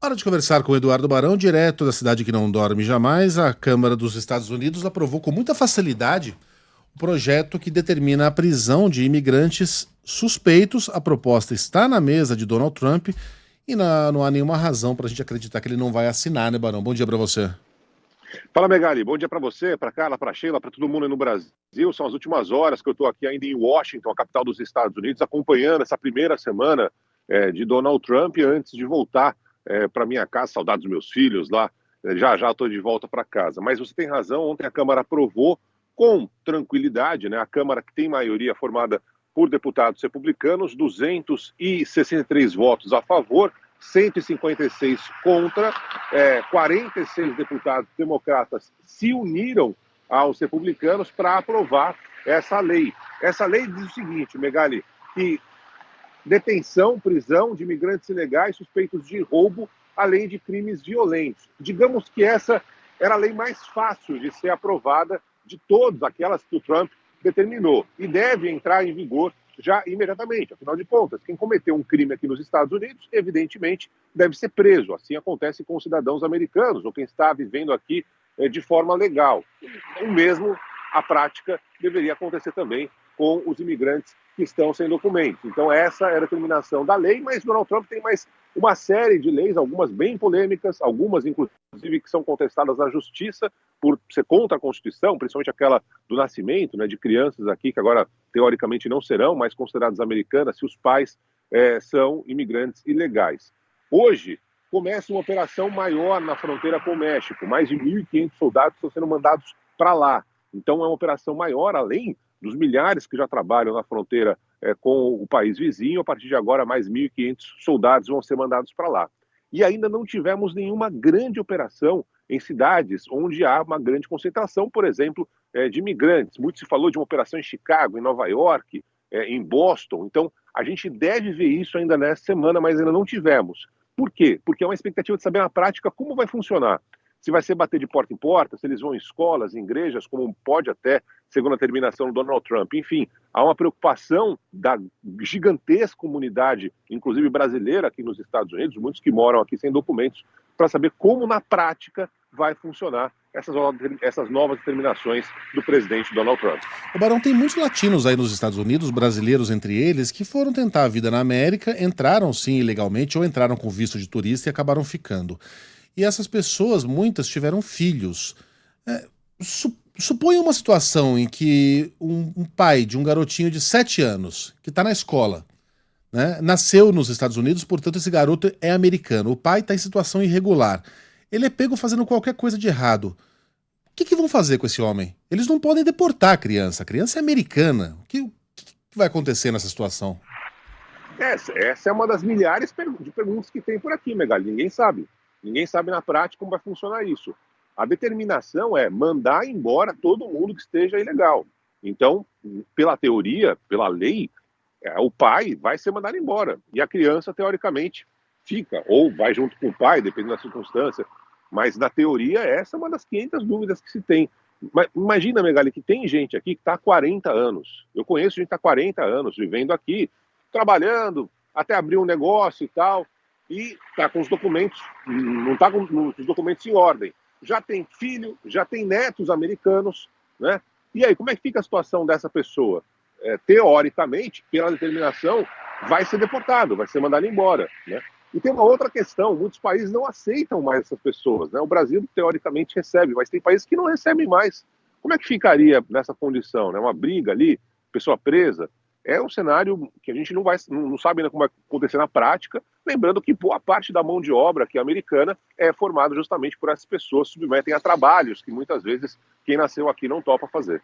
Hora de conversar com o Eduardo Barão, direto da cidade que não dorme jamais. A Câmara dos Estados Unidos aprovou com muita facilidade o projeto que determina a prisão de imigrantes suspeitos. A proposta está na mesa de Donald Trump e não há nenhuma razão para a gente acreditar que ele não vai assinar, né, Barão? Bom dia para você. Fala, Megali. Bom dia para você, para Carla, para Sheila, para todo mundo aí no Brasil. São as últimas horas que eu estou aqui ainda em Washington, a capital dos Estados Unidos, acompanhando essa primeira semana de Donald Trump antes de voltar para minha casa. Saudades dos meus filhos lá. Já já estou de volta para casa. Mas você tem razão, ontem a Câmara aprovou com tranquilidade, né? A Câmara que tem maioria formada por deputados republicanos, 263 votos a favor, 156 contra, 46 deputados democratas se uniram aos republicanos para aprovar essa lei. Essa lei diz o seguinte, Megali, que detenção, prisão de imigrantes ilegais suspeitos de roubo, além de crimes violentos. Digamos que essa era a lei mais fácil de ser aprovada de todas aquelas que o Trump determinou e deve entrar em vigor já imediatamente. Afinal de contas, quem cometeu um crime aqui nos Estados Unidos, evidentemente, deve ser preso. Assim acontece com cidadãos americanos ou quem está vivendo aqui de forma legal. O mesmo, a prática, deveria acontecer também com os imigrantes que estão sem documentos. Então essa era a determinação da lei, mas Donald Trump tem mais uma série de leis, algumas bem polêmicas, algumas inclusive que são contestadas na justiça por ser contra a Constituição, principalmente aquela do nascimento, né, de crianças aqui que agora teoricamente não serão mais consideradas americanas se os pais são imigrantes ilegais. Hoje começa uma operação maior na fronteira com o México, mais de 1.500 soldados estão sendo mandados para lá. Então é uma operação maior, além dos milhares que já trabalham na fronteira com o país vizinho. A partir de agora, mais 1.500 soldados vão ser mandados para lá. E ainda não tivemos nenhuma grande operação em cidades onde há uma grande concentração, por exemplo, de imigrantes. Muito se falou de uma operação em Chicago, em Nova York, em Boston. Então, a gente deve ver isso ainda nessa semana, mas ainda não tivemos. Por quê? Porque é uma expectativa de saber na prática como vai funcionar. Se vai ser bater de porta em porta, se eles vão em escolas, em igrejas, como pode até, segundo a determinação do Donald Trump. Enfim, há uma preocupação da gigantesca comunidade, inclusive brasileira aqui nos Estados Unidos, muitos que moram aqui sem documentos, para saber como na prática vai funcionar essas novas determinações do presidente Donald Trump. O Barão, tem muitos latinos aí nos Estados Unidos, brasileiros entre eles, que foram tentar a vida na América, entraram sim ilegalmente ou entraram com visto de turista e acabaram ficando. E essas pessoas, muitas tiveram filhos. Suponha uma situação em que um pai de um garotinho de 7 anos, que está na escola, né, nasceu nos Estados Unidos, portanto esse garoto é americano. O pai está em situação irregular. Ele é pego fazendo qualquer coisa de errado. O que vão fazer com esse homem? Eles não podem deportar a criança é americana. O que vai acontecer nessa situação? Essa é uma das milhares de perguntas que tem por aqui, Megali. Ninguém sabe. Ninguém sabe na prática como vai funcionar isso. A determinação é mandar embora todo mundo que esteja ilegal. Então, pela teoria, pela lei, o pai vai ser mandado embora. E a criança, teoricamente, fica. Ou vai junto com o pai, dependendo da circunstância. Mas, na teoria, essa é uma das 500 dúvidas que se tem. Mas, imagina, Megali, que tem gente aqui que está há 40 anos. Eu conheço gente que está há 40 anos vivendo aqui, trabalhando, até abrir um negócio e tal, e está com os documentos, não está com os documentos em ordem. Já tem filho, já tem netos americanos, né? E aí, como é que fica a situação dessa pessoa? Teoricamente, pela determinação, vai ser deportado, vai ser mandado embora, né? E tem uma outra questão, muitos países não aceitam mais essas pessoas, né? O Brasil, teoricamente, recebe, mas tem países que não recebem mais. Como é que ficaria nessa condição, né? Uma briga ali, pessoa presa. É um cenário que a gente não sabe ainda como vai acontecer na prática, lembrando que boa parte da mão de obra aqui americana é formada justamente por essas pessoas que submetem a trabalhos que muitas vezes quem nasceu aqui não topa fazer.